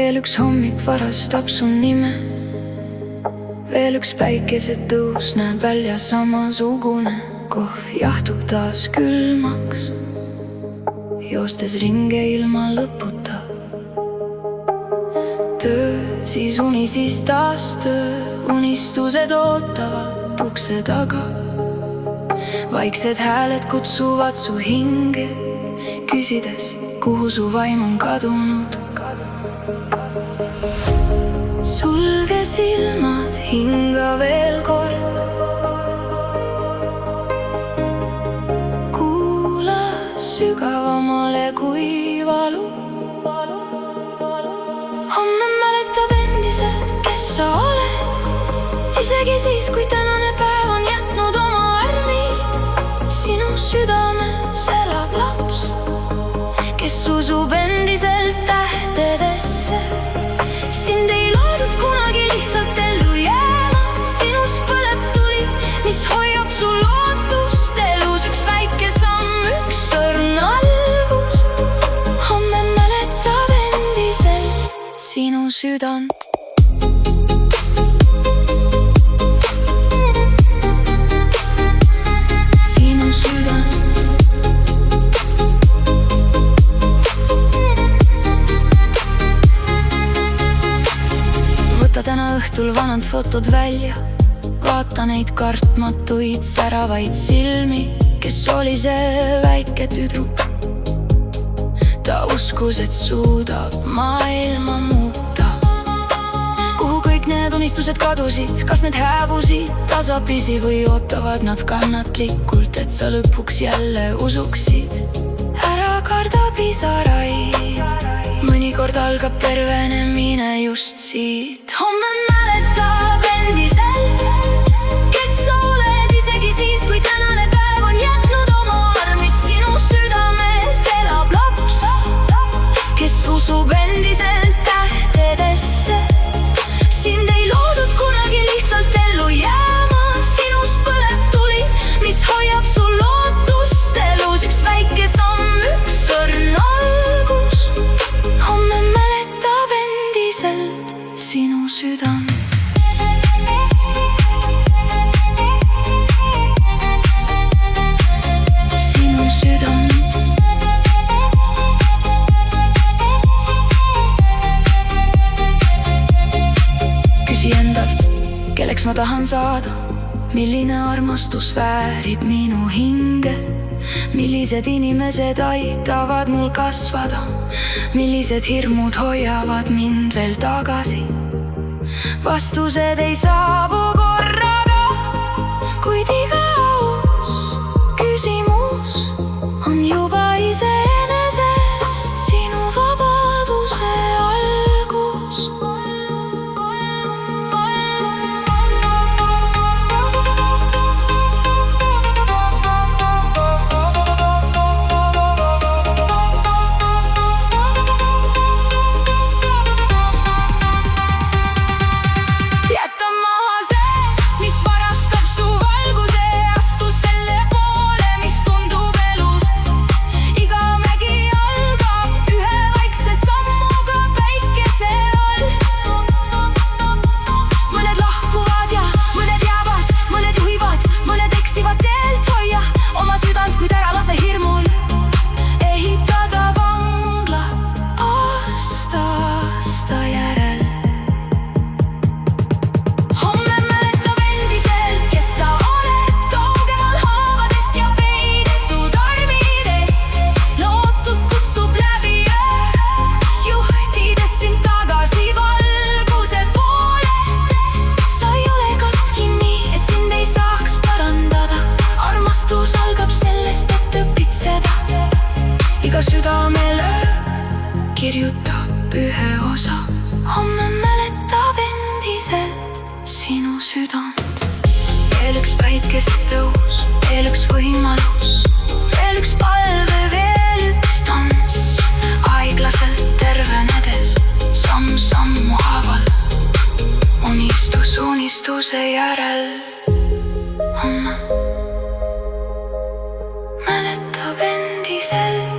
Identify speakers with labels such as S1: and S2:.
S1: Veel üks hommik varastab su nime. Veel üks päikesetõus näeb välja samasugune. Kohv jahtub taas külmaks, joostes ringe ilma lõputa. Töö, siis uni, siis taas töö. Unistused ootavad ukse taga. Vaiksed hääled kutsuvad su hinge, küsides, kuhu su vaim on kadunud. Sulge silmad, hinga veel kord. Kuula sügavamale kui valu. Homme mäletab endiselt, kes sa oled. Isegi siis, kui tänane päev on jätnud oma armid. Sinu südames elab laps, kes usub endiselt tähtedesse. Sind ei loodud kunagi lihtsalt ellu jääma. Sinus põleb tuli, mis hoiab su lootust elus. Üks väike samm, üks õrn algus. Homme mäletab endiselt sinu südant. Täna õhtul vanad fotod välja. Vaata neid kartmatuid säravaid silmi. Kes oli see väike tüdruk? Ta uskus, et suudab maailma muuta. Kuhu kõik need unistused kadusid? Kas need hääbusid tasapisi või ootavad nad kannatlikult, et sa lõpuks jälle usuksid? Ära karda pisaraid, mõnikord algab tervenemine just siit. Homme mäletab endiselt, kes sa oled. Isegi siis, kui tänane päev on jätnud oma armid. Sinu südames elab laps, kes usub endiselt tähtedesse. Sind ei loodud kunagi lihtsalt ellu jääma. Sinus põleb tuli, mis hoiab su lootust elus. Üks väike samm, üks õrn algus. Homme mäletab endiselt sinu südant. Sinu südant. Küsi endalt, kelleks ma tahan saada. Milline armastus väärib minu hinge. Millised inimesed aitavad mul kasvada. Millised hirmud hoiavad mind veel tagasi. Vastused ei saabu korraga, kuid iga aus küsimus on juba iseenesest sinu vabaduse algus. Iga südamelöök kirjutab ühe osa. Homme mäletab endiselt sinu südant. Veel üks päikesetõus, veel üks võimalus. Veel üks palve, veel üks tants. Aeglaselt tervenedes, samm sammu haaval. Unistus unistuse järel. Homme mäletab endiselt